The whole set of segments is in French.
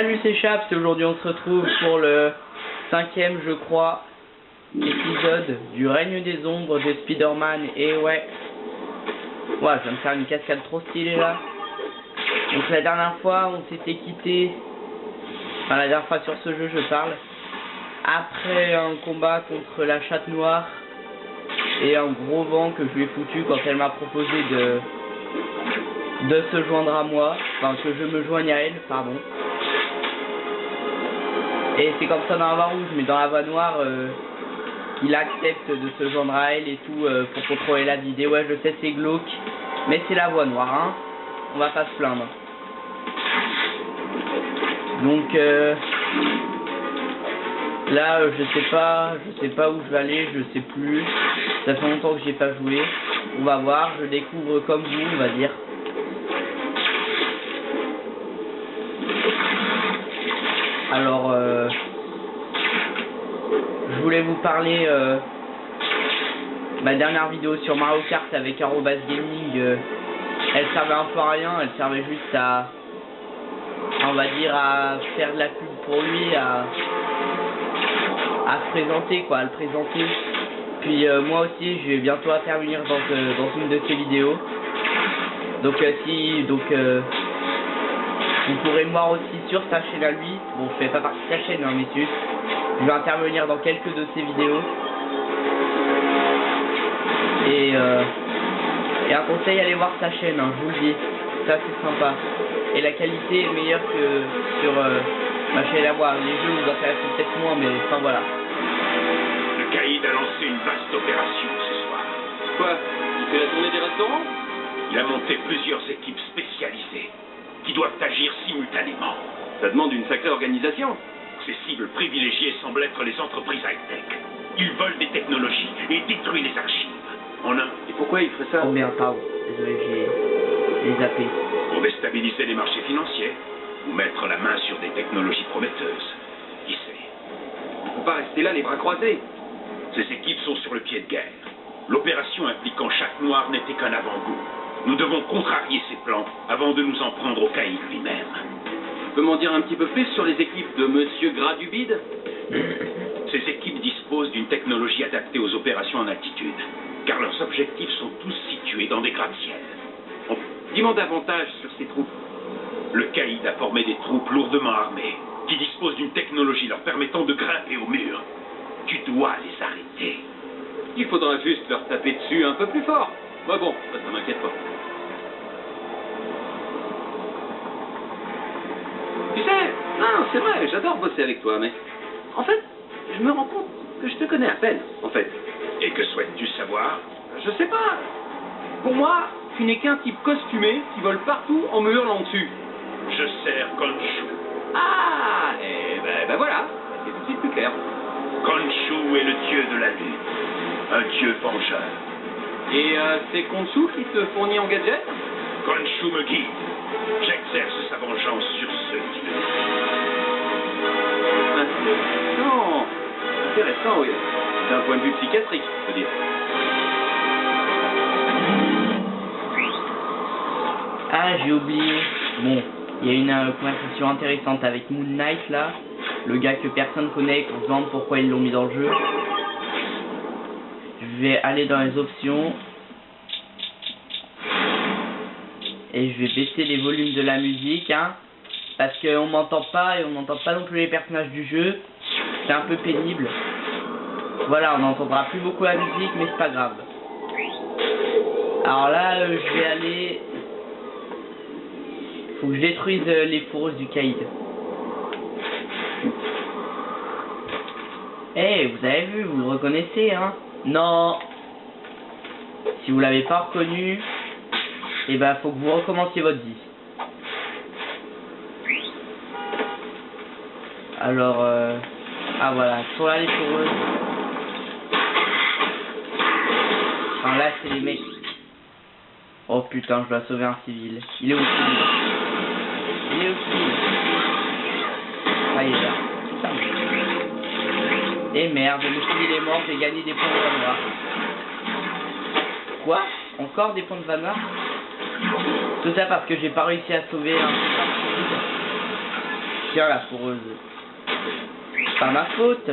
Salut, c'est Chaps et aujourd'hui on se retrouve pour le 5e, je crois, épisode du règne des ombres de Spider-Man. Et ouais, je viens de faire une cascade trop stylée là. Donc la dernière fois on s'était quitté, enfin la dernière fois sur ce jeu je parle, après un combat contre la chatte noire et un gros vent que je lui ai foutu quand elle m'a proposé de se joindre à moi, enfin que je me joigne à elle, pardon. Et c'est comme ça dans la voie rouge, mais dans la voie noire, il accepte de se joindre à elle et tout pour contrôler la vidéo. Ouais, je sais, c'est glauque, mais c'est la voie noire, hein. On va pas se plaindre. Donc là, je sais pas où je vais aller, je sais plus. Ça fait longtemps que j'ai pas joué. On va voir, je découvre comme vous, on va dire. Alors, je voulais vous parler ma dernière vidéo sur Mario Kart avec Arrobas Gaming. Elle servait un peu à rien, elle servait juste à, on va dire, à faire de la pub pour lui, à se présenter, quoi, à le présenter. Puis moi aussi, je vais bientôt intervenir dans une de ses vidéos. Donc vous pourrez me voir aussi sur sa chaîne à lui. Bon, je fais pas partie de sa chaîne, hein, mais juste, je vais intervenir dans quelques de ses vidéos. Et un conseil, allez voir sa chaîne, hein, je vous le dis. Ça, c'est sympa. Et la qualité est meilleure que sur ma chaîne à moi. Les jeux vous intéressent peut-être moins, mais enfin voilà. Le caïd a lancé une vaste opération ce soir. Quoi? Il fait la tournée des restaurants? Il a monté plusieurs équipes spécialisées qui doivent agir simultanément. Ça demande une sacrée organisation. Ses cibles privilégiées semblent être les entreprises high-tech. Ils volent des technologies et détruisent les archives. En un. Et pourquoi il ferait ça? Oh merde, pardon. Désolé, j'ai zappé. Pour déstabiliser les marchés financiers ou mettre la main sur des technologies prometteuses. Qui sait? Il ne faut pas rester là les bras croisés. Ces équipes sont sur le pied de guerre. L'opération impliquant chaque noir n'était qu'un avant-goût. Nous devons contrarier ces plans avant de nous en prendre au caïd lui-même. Tu peux m'en dire un petit peu plus sur les équipes de Monsieur Gradubide? Ces équipes disposent d'une technologie adaptée aux opérations en altitude, car leurs objectifs sont tous situés dans des gratte-ciel. Dis-moi davantage sur ces troupes. Le caïd a formé des troupes lourdement armées, qui disposent d'une technologie leur permettant de grimper au mur. Tu dois les arrêter. Il faudra juste leur taper dessus un peu plus fort. Bah bon, ça m'inquiète pas. Tu sais, non, c'est vrai, j'adore bosser avec toi, mais en fait, je me rends compte que je te connais à peine, en fait. Et que souhaites-tu savoir? Je sais pas. Pour moi, tu n'es qu'un type costumé qui vole partout en me hurlant dessus. Je sers Khonshu. Ah, et ben voilà, c'est tout de suite plus clair. Khonshu est le dieu de la lutte, un dieu vengeur. Et c'est Khonshu qui te fournit en gadget? Khonshu me guide. J'exerce sa vengeance sur ceux qui le défient. Non, intéressant, oui. D'un point de vue psychiatrique, je veux dire. Ah, j'ai oublié. Bon, il y a une conversation intéressante avec Moon Knight là, le gars que personne connaît, qu'on se demande pourquoi ils l'ont mis dans le jeu. Je vais aller dans les options et je vais baisser les volumes de la musique, hein, parce qu'on m'entend pas et on n'entend pas non plus les personnages du jeu. C'est un peu pénible. Voilà, on n'entendra plus beaucoup la musique, mais c'est pas grave. Alors là, je vais aller. Faut que je détruise les fourrures du caïd. Eh, vous avez vu, vous le reconnaissez, hein? Non. Si vous l'avez pas reconnu, eh ben faut que vous recommenciez votre vie. Alors, ah voilà, sont là les fourrures. Enfin là c'est les mecs. Oh putain, je dois sauver un civil. Il est où le civil? Il est où le civil? Ah il est là. Putain. Et merde, le civil est mort, j'ai gagné des points de Vanoir. Quoi? Encore des points de Vanoir? Tout ça parce que j'ai pas réussi à sauver un civil. Tiens, la foreuse. C'est pas ma faute.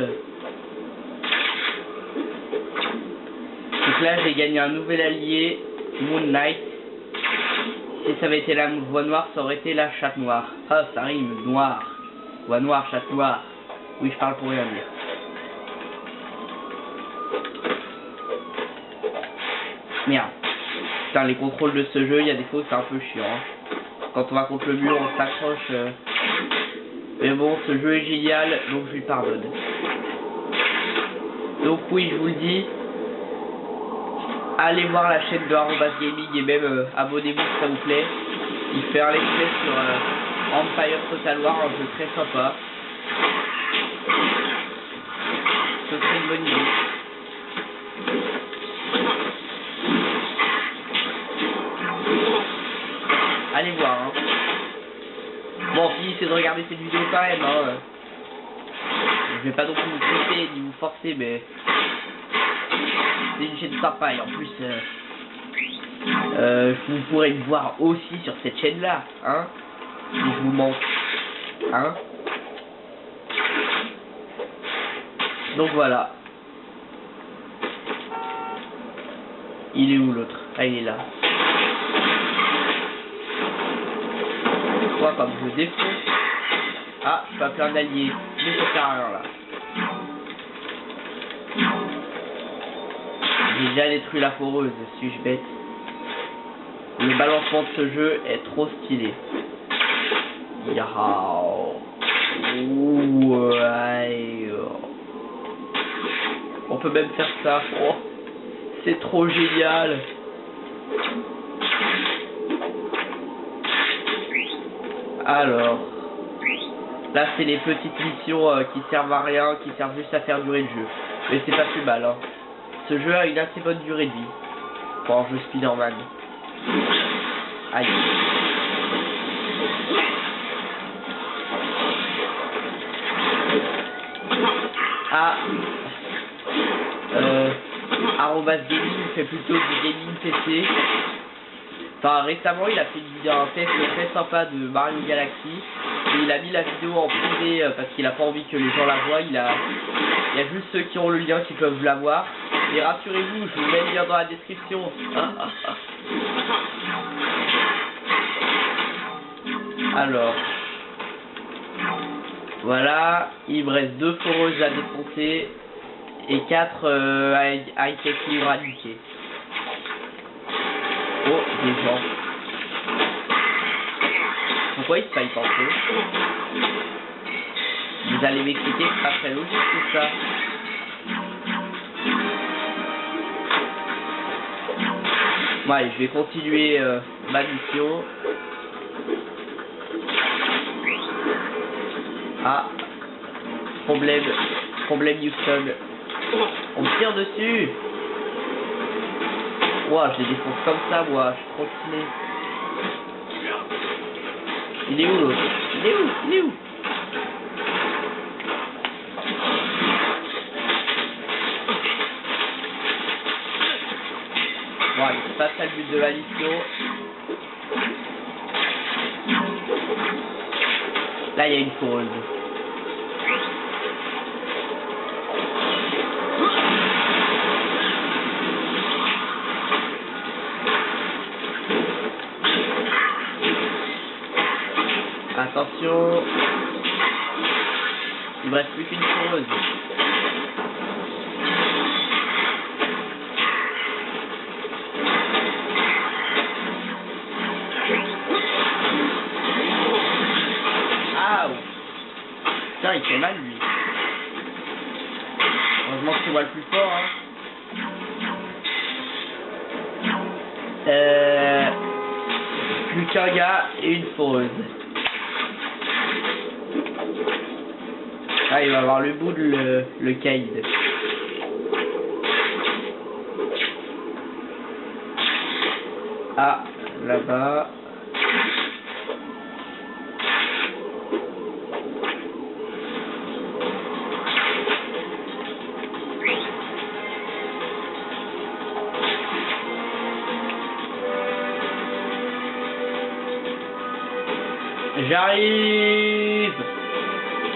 Donc là, j'ai gagné un nouvel allié, Moon Knight. Si ça avait été la voix noire, ça aurait été la chatte noire. Ah, ça rime, noir. Voix noire, chatte noire. Oui, je parle pour rien dire. Merde. Putain, les contrôles de ce jeu, il y a des fois c'est un peu chiant. Hein. Quand on va contre le mur, on s'accroche. Mais bon, ce jeu est génial, donc je lui pardonne. Donc oui, je vous le dis. Allez voir la chaîne de @gaming et même abonnez-vous si ça vous plaît. Il fait un let's play sur Empire Total War, un jeu très sympa. Ce serait une bonne idée. Allez voir, hein. Bon, finissez de regarder cette vidéo quand même, hein. Je vais pas non plus vous pousser ni vous forcer, mais c'est une chaîne sympa et en plus vous pourrez me voir aussi sur cette chaîne là, hein, si je vous manque, hein. Donc voilà. Il est où l'autre? Ah, il est là. Quoi, comme je défonce. Ah, je peux appeler un allié, mais ça sert à rien là. J'ai déjà détruit la foreuse, suis-je bête? Le balancement de ce jeu est trop stylé. Yahoo. Ouais. On peut même faire ça. Oh, c'est trop génial. Alors, là c'est les petites missions qui servent à rien, qui servent juste à faire durer le jeu. Mais c'est pas plus mal, hein. Ce jeu a une assez bonne durée de vie pour un jeu Spider-Man. Aïe. Ah. @gaming fait plutôt du gaming PC. Enfin, récemment, il a fait un test très sympa de Mario Galaxy. Et il a mis la vidéo en privé parce qu'il a pas envie que les gens la voient. Il y a juste ceux qui ont le lien qui peuvent la voir. Et rassurez-vous, je vous mets le lien dans la description. Alors. Voilà. Il me reste 2 foreuses à défoncer. Et 4 high-tech livres à niquer. Oh, des gens. Pourquoi ils se faillent en feu? Vous allez m'expliquer, c'est pas très logique tout ça. Ouais, je vais continuer ma mission. Ah, problème Houston. On me tire dessus. Ouah, je les défonce comme ça, moi, je suis trop stylé. Il est où l'autre? Il est où? Il est où? Ouais, c'est pas ça le but de la mission. Là, il y a une foreuse. Attention. Il me reste plus qu'une foreuse. Ah, putain, il fait mal lui. Heureusement que c'est moi le plus fort, hein. Plus qu'un gars et une foreuse. Ah, il va avoir le bout de le Kaïd. Ah, là-bas. J'arrive.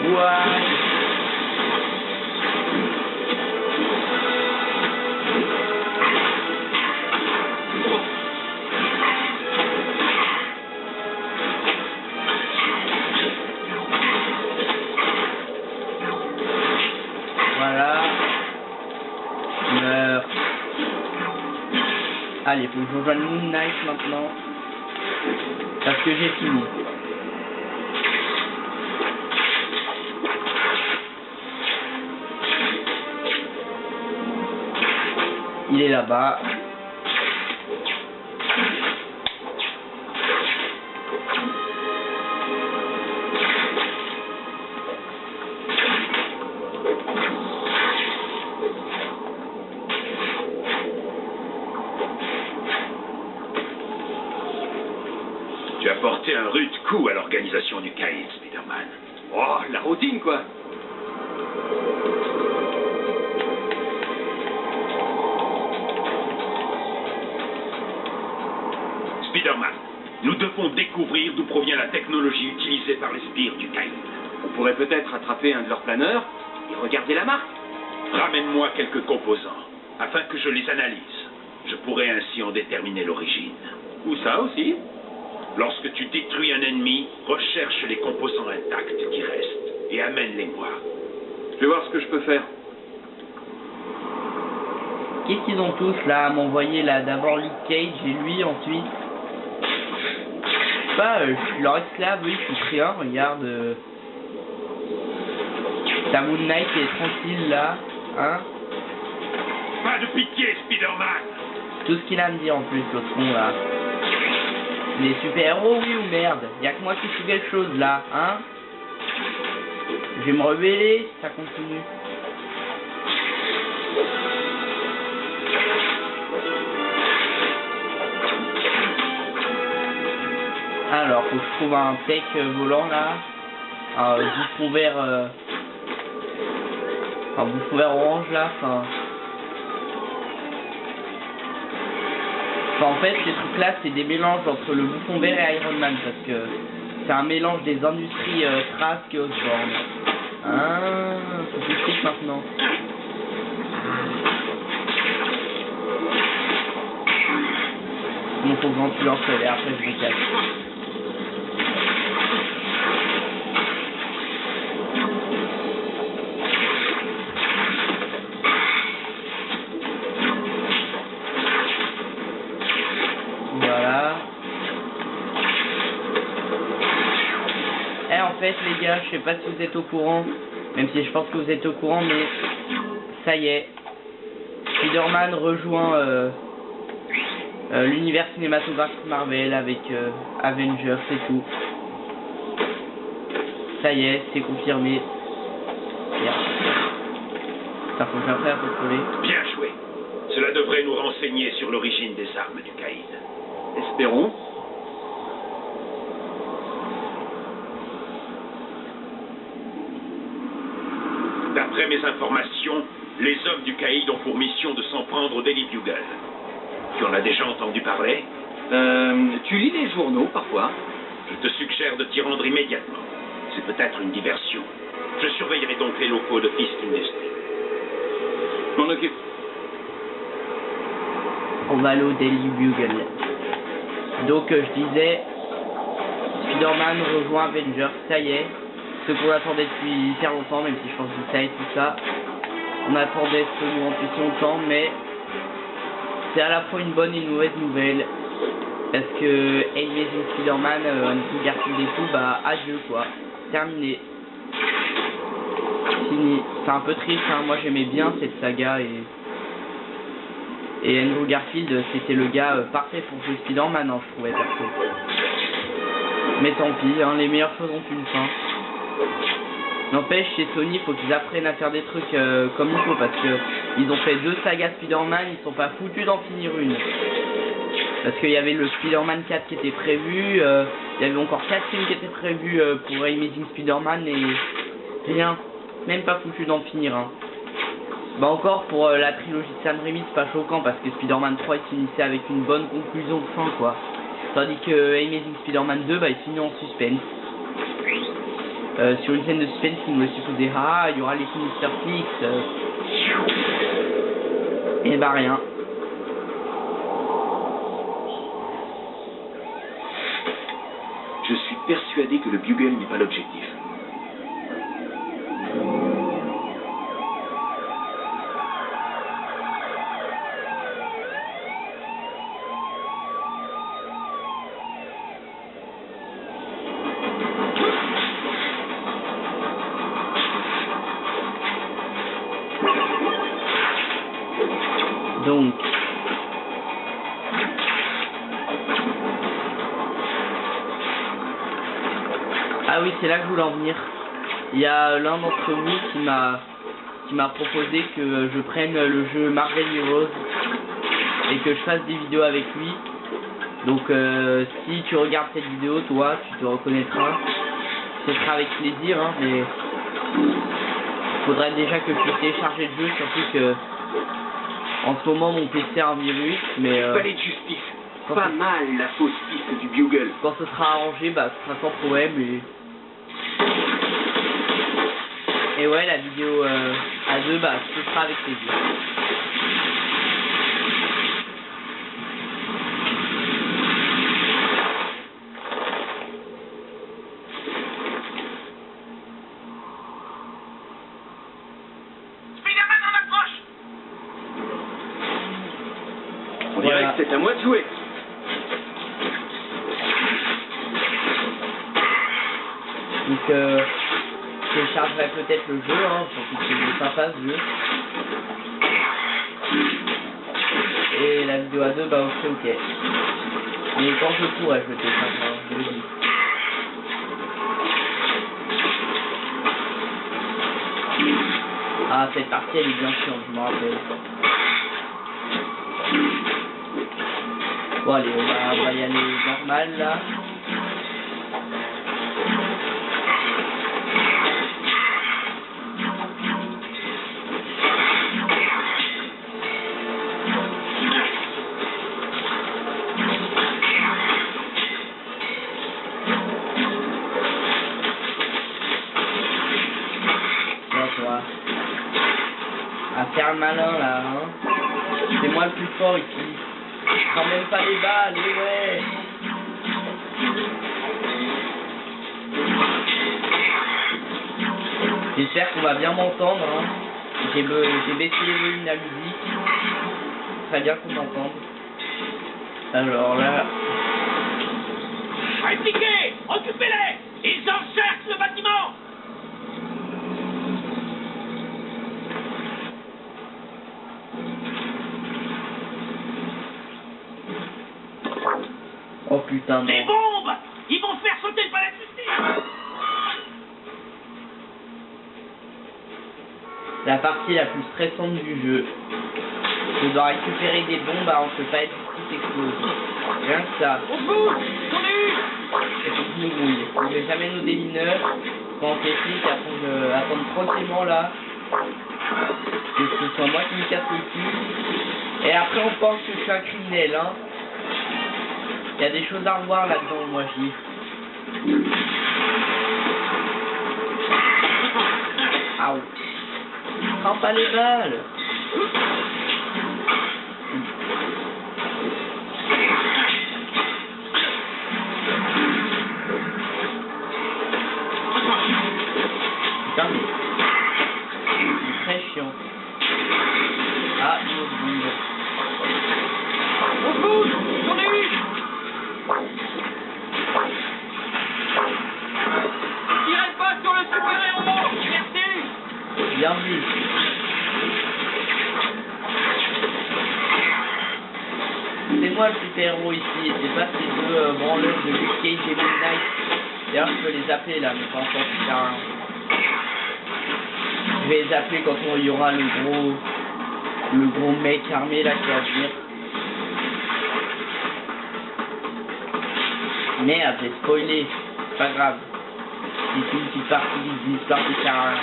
Ouais. Voilà. Meurs. Allez, faut que je rejoigne Moon Knight maintenant. Parce que j'ai fini. Il est là-bas. Tu as porté un rude coup à l'organisation du Caïd, Spider-Man. Oh, la routine, quoi. Spider-Man, nous devons découvrir d'où provient la technologie utilisée par les sbires du Caïd. On pourrait peut-être attraper un de leurs planeurs et regarder la marque. Ramène-moi quelques composants, afin que je les analyse. Je pourrai ainsi en déterminer l'origine. Ou ça aussi. Lorsque tu détruis un ennemi, recherche les composants intacts qui restent et amène-les-moi. Je vais voir ce que je peux faire. Qu'est-ce qu'ils ont tous là à m'envoyer là? D'abord Luke Cage et lui ensuite. Pas, je suis leur esclave, oui, je suis rien, regarde. Ta Moon Knight qui est tranquille là, hein? Pas de pitié, Spider-Man! Tout ce qu'il a à me dire en plus, l'autre con là. Les super-héros, oui ou merde? Y'a que moi qui fais quelque chose là, hein? Je vais me rebeller si ça continue. Alors, faut que je trouve un tech volant là. Un bouffon vert. Un bouffon vert orange là, enfin. Enfin, en fait, ces trucs là, c'est des mélanges entre le bouffon vert et Iron Man parce que c'est un mélange des industries Trask et Osborn. Ah, faut que je clique maintenant. Bon, faut que j'en tue un seul et après je les casse. Voilà. Eh, en fait, les gars, je sais pas si vous êtes au courant, même si je pense que vous êtes au courant, mais ça y est. Spider-Man rejoint l'univers cinématographique Marvel avec Avengers et tout. Ça y est, c'est confirmé. Ça faut que j'apprenne à contrôler. Bien joué. Cela devrait nous renseigner sur l'origine des armes du Caïd. Espérons. D'après mes informations, les hommes du Caïd ont pour mission de s'en prendre au Daily Bugle. Tu en as déjà entendu parler? Tu lis les journaux parfois? Je te suggère de t'y rendre immédiatement. C'est peut-être une diversion. Je surveillerai donc les locaux de Fist Industries. Je m'en occupe. On va aller au Daily Bugle. Donc je disais, Spider-Man rejoint Avengers, ça y est. Ce qu'on attendait depuis hyper longtemps, même si je pense que ça et tout ça. On attendait ce moment depuis longtemps, mais c'est à la fois une bonne et une mauvaise nouvelle. Parce que Amazing Spider-Man, Andrew Garfield et tout, bah adieu quoi. Terminé. Fini. C'est un peu triste, hein. Moi j'aimais bien cette saga et Andrew Garfield c'était le gars parfait pour jouer Spider-Man, hein, je trouvais perso. Mais tant pis, hein, les meilleures choses ont une fin. N'empêche, chez Sony, faut qu'ils apprennent à faire des trucs comme il faut, parce que ils ont fait 2 sagas Spider-Man, ils sont pas foutus d'en finir une. Parce qu'il y avait le Spider-Man 4 qui était prévu, il y avait encore 4 films qui étaient prévus pour Amazing Spider-Man et rien, même pas foutu d'en finir un. Bah encore pour la trilogie de Sam Raimi, c'est pas choquant parce que Spider-Man 3 il finissait avec une bonne conclusion de fin quoi. Tandis que Amazing Spider-Man 2 bah il finit en suspense. sur une scène de suspense, il me supposait ah, il y aura les Sinister Six. Et bah rien. Je suis persuadé que le Bugle n'est pas l'objectif. Donc, ah oui, c'est là que je voulais en venir. Il y a l'un d'entre vous qui m'a proposé que je prenne le jeu Marvel Heroes et que je fasse des vidéos avec lui. Donc si tu regardes cette vidéo, toi, tu te reconnaîtras. Ce sera avec plaisir, hein, mais il faudrait déjà que tu télécharges le jeu, surtout que en ce moment mon PC a un virus, mais Palais de justice. Pas mal la fausse piste du Bugle. quand ce sera arrangé, bah ce sera sans problème. Et ouais, la vidéo à deux, bah ce sera avec plaisir. On dirait que c'est à moi de jouer. Donc je téléchargerai peut-être le jeu, hein, surtout que c'est sympa ce jeu. Et la vidéo à deux, bah c'est ok. Mais quand je pourrai, je le téléchargerai, hein, je le dis. Ah, cette partie elle est bien chiante, je me rappelle. Bon allez, on va y aller normal là. À faire le malin là, hein. C'est moi le plus fort ici. Je prends même pas les balles, et ouais. J'espère qu'on va bien m'entendre, hein. J'ai baissé les volumes de la musique. Très bien qu'on m'entende. Alors là... Impliquez! Occupez-les! Ils encerclent le bâtiment! Oh putain Des non. bombes! Ils vont faire sauter le palais de justice! La partie la plus stressante du jeu. Je dois récupérer des bombes avant que le palais de justice explose. Rien que ça. On bouge! J'en ai eu! Et faut que je me grouille. Je vais jamais nos démineurs. Quand on fait flic, attendre tranquillement là. Que ce soit moi qui me casse le cul. Et après on pense que je suis un criminel, hein. Il y a des choses à revoir là-dedans, moi je dis. Aouh. Prends pas les balles. Putain mais... c'est très chiant. Ah, il me bouge. On bouge! J'en ai eu! Tirez pas sur le super-héros! Merci! Bien vu. C'est moi le super-héros ici, et c'est pas ces deux branleurs de Luke Cage et Moon Knight. D'ailleurs je peux les appeler là, mais pas encore plus tard. Je vais les appeler quand il y aura le gros mec armé là qui va venir. Merde, j'ai spoilé, c'est pas grave. C'est une petite partie de l'histoire qui sert à rien.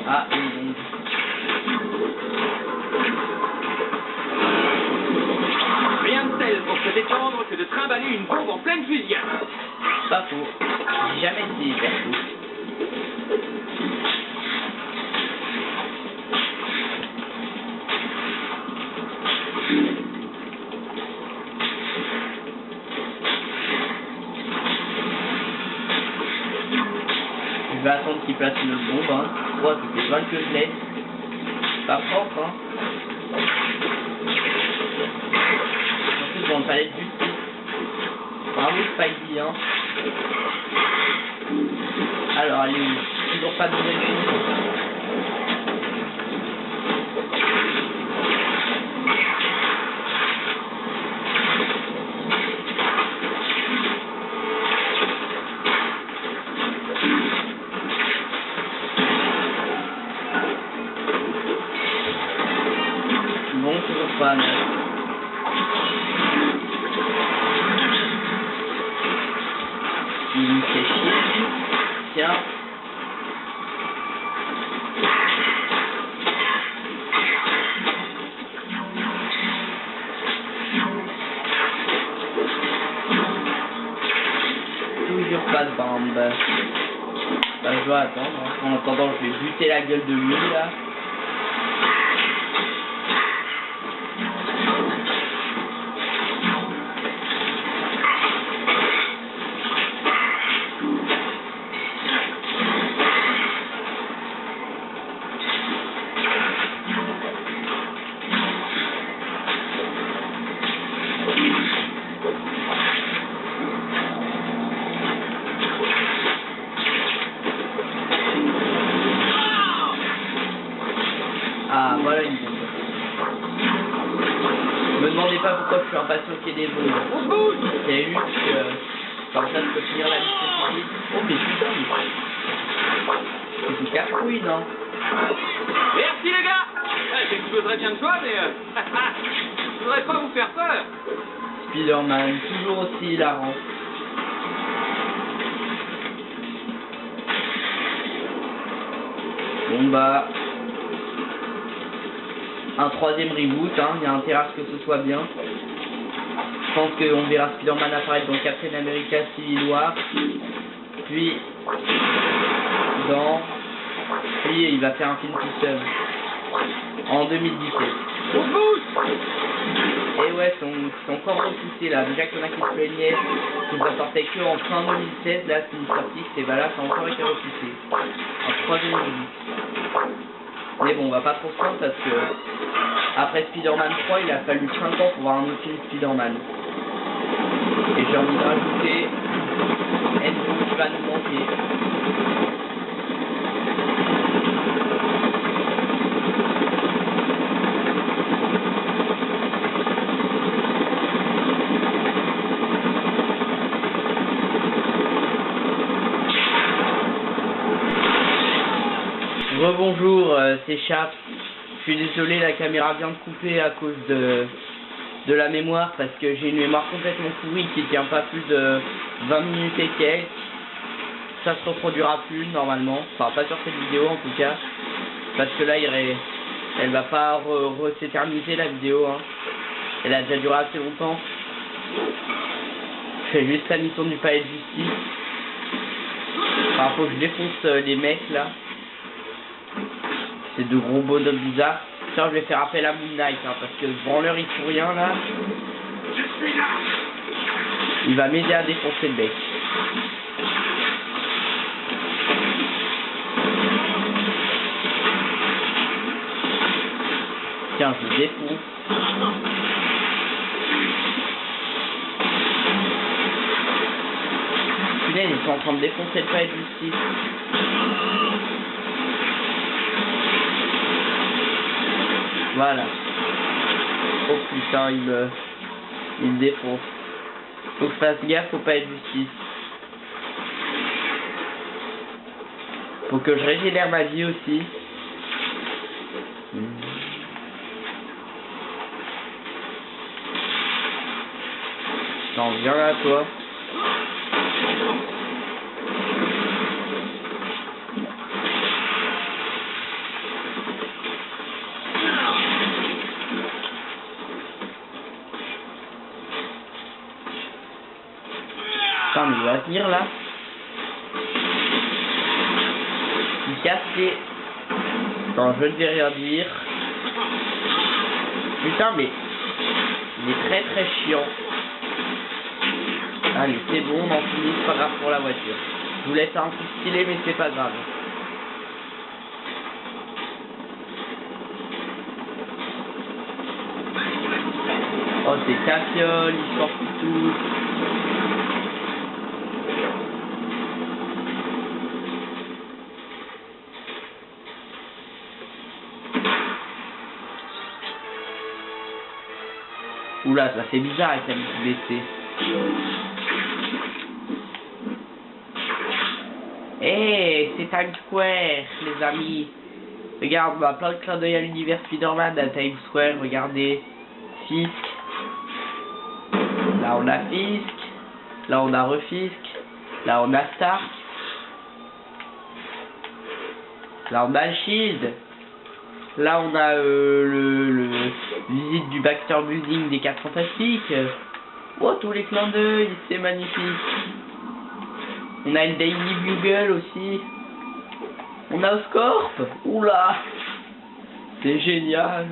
Ah, une bombe. déployer une bombe en pleine fusillade. Pas faux. J'ai jamais essayé perso. Je vais attendre qu'il place une bombe, hein. Ouais, toutes les balles que je laisse. Pas propre, hein. En plus, dans le palais de justice. Bravo Spidey, hein. Alors, allez, toujours pas de nouvelles choses. Bon, toujours pas, mais... Il me fait chier. Tiens. Toujours pas de bombe. Bah, je dois attendre. Hein. En attendant, je vais buter la gueule de lui, là. Ah, voilà une bombe. Me demandez pas pourquoi je suis impatient qu'il y ait des bombes. On se bouge. C'est Luc, comme ça je peux finir la liste de suite. Oh mais putain, c'est tout casse-couille, non? Merci les gars. J'ai explosé bien de joie, mais je voudrais pas vous faire peur. Spider-Man, toujours aussi hilarant. Bon bah... un troisième reboot, hein, il y a intérêt à ce que ce soit bien. Je pense qu'on verra Spider-Man apparaître dans Captain America Civil War. Puis il va faire un film tout seul. En 2017. On se bouge. Et ouais, c'est encore repoussé là. Déjà qu'il y en a qui se plaignaient que ça sortait que en fin 2016, là c'est une sortie, et bah là ça a encore été repoussé. En troisième reboot. Mais bon, on va pas trop se prendre parce que après Spider-Man 3, il a fallu 5 ans pour voir un autre film Spider-Man. Et j'ai envie de rajouter Andrew qui va nous manquer. Rebonjour, c'est Chaps. Je suis désolé, la caméra vient de couper à cause de la mémoire parce que j'ai une mémoire complètement pourrie qui tient pas plus de 20 minutes et quelques. Ça se reproduira plus normalement, enfin pas sur cette vidéo en tout cas, parce que là elle va pas s'éterniser la vidéo, hein. Elle a déjà duré assez longtemps. Je fais juste la mission du palais de justice. Enfin, faut que je défonce les mecs là. C'est de gros bonhommes bizarres. Tiens, je vais faire appel à Moon Knight, hein, parce que ce branleur il fout rien là. Il va m'aider à défoncer le bec. Tiens, je le défonce. Punaise, ils sont en train de défoncer le palais de justice. Voilà. Oh putain, il me défonce. Faut que je fasse gaffe au palais de justice. Faut que je régénère ma vie aussi. Attends, viens là toi. Putain, mais il va venir là. Il casse les... Non, je ne vais rien dire. Putain, mais... Il est très très chiant. Allez, c'est bon, on en finit, c'est pas grave pour la voiture. Je vous laisse un truc stylé, mais c'est pas grave. Oh, c'est Cafiole, il sort tout. Oula, ça fait bizarre avec la musique baissée. Hey, c'est Times Square, les amis. Regarde, on a plein de clins d'œil à l'univers Spider-Man à Times Square. Regardez, Fisk. Là, on a Fisk. Là, on a Refisk. Là, on a Stark. Là, on a le Shield. Là, on a le visite du Baxter Building des 4 Fantastiques. Oh, tous les clins d'œil, c'est magnifique. On a le Daily Bugle aussi. On a Oscorp. Oula, c'est génial.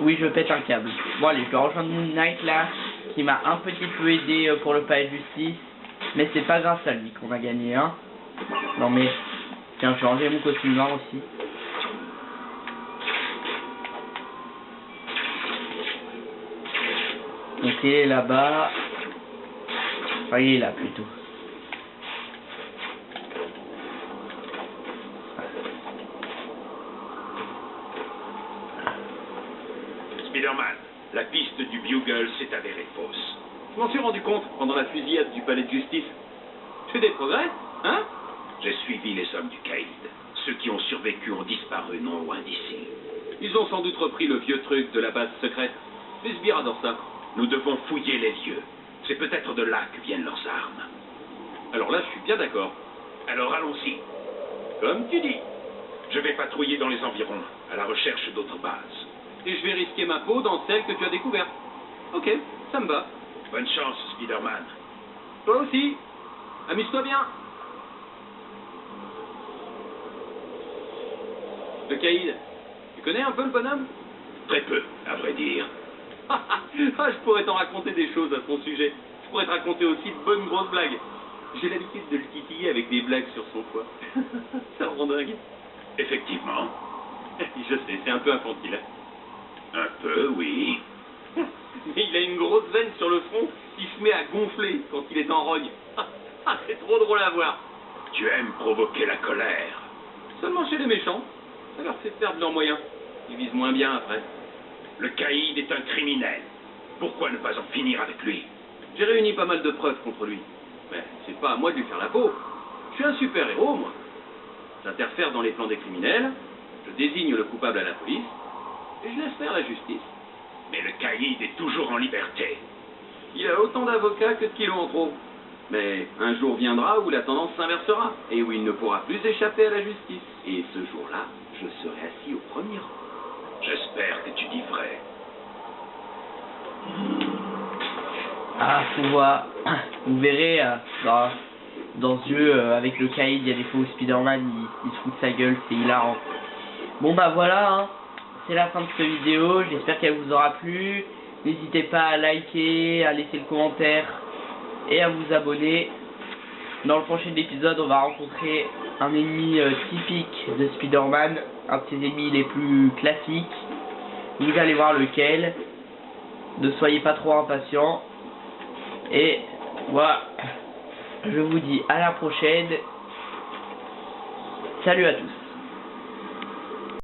Oui, je pète un câble. Bon, allez, je vais rejoindre Moon Knight là, qui m'a un petit peu aidé pour le palais de justice. Mais c'est pas grâce à lui qu'on a gagné, hein. Non mais, tiens, je vais enlever mon costume noir aussi. Donc il est là-bas. Enfin, il est là plutôt. Spider-Man, la piste du Bugle s'est avérée fausse. Je m'en suis rendu compte pendant la fusillade du palais de justice. Tu fais des progrès, hein? J'ai suivi les hommes du Caïd. Ceux qui ont survécu ont disparu non loin d'ici. Ils ont sans doute repris le vieux truc de la base secrète. Les sbires adorent ça. Nous devons fouiller les lieux. C'est peut-être de là que viennent leurs armes. Alors là, je suis bien d'accord. Alors allons-y. Comme tu dis. Je vais patrouiller dans les environs, à la recherche d'autres bases. Et je vais risquer ma peau dans celle que tu as découverte. Ok, ça me va. Bonne chance, Spider-Man. Toi aussi. Amuse-toi bien. Le Caïd, tu connais un peu le bonhomme? Très peu, à vrai dire. Ah, je pourrais t'en raconter des choses à son sujet. Je pourrais te raconter aussi de bonnes grosses blagues. J'ai l'habitude de le titiller avec des blagues sur son foie. Ça me rend dingue. Effectivement. Je sais, c'est un peu infantile. Un peu, oui. Mais il a une grosse veine sur le front qui se met à gonfler quand il est en rogne. Ah, c'est trop drôle à voir. Tu aimes provoquer la colère. Seulement chez les méchants. Ça leur fait perdre leurs moyens. Ils visent moins bien après. Le Caïd est un criminel. Pourquoi ne pas en finir avec lui? J'ai réuni pas mal de preuves contre lui. Mais c'est pas à moi de lui faire la peau. Je suis un super-héros, moi. J'interfère dans les plans des criminels, je désigne le coupable à la police, et je laisse faire la justice. Mais le Caïd est toujours en liberté. Il a autant d'avocats que de kilos en trop. Mais un jour viendra où la tendance s'inversera, et où il ne pourra plus échapper à la justice. Et ce jour-là, je serai assis au premier rang. J'espère que tu dis vrai. Ah, faut voir. Vous verrez, dans ce jeu, avec le Caïd, il y a des fois où Spider-Man, il se fout de sa gueule, c'est hilarant. Bon bah voilà, hein. C'est la fin de cette vidéo, j'espère qu'elle vous aura plu. N'hésitez pas à liker, à laisser le commentaire et à vous abonner. Dans le prochain épisode, on va rencontrer un ennemi typique de Spider-Man, un de ses ennemis les plus classiques. Vous allez voir lequel. Ne soyez pas trop impatients. Et voilà, je vous dis à la prochaine. Salut à tous.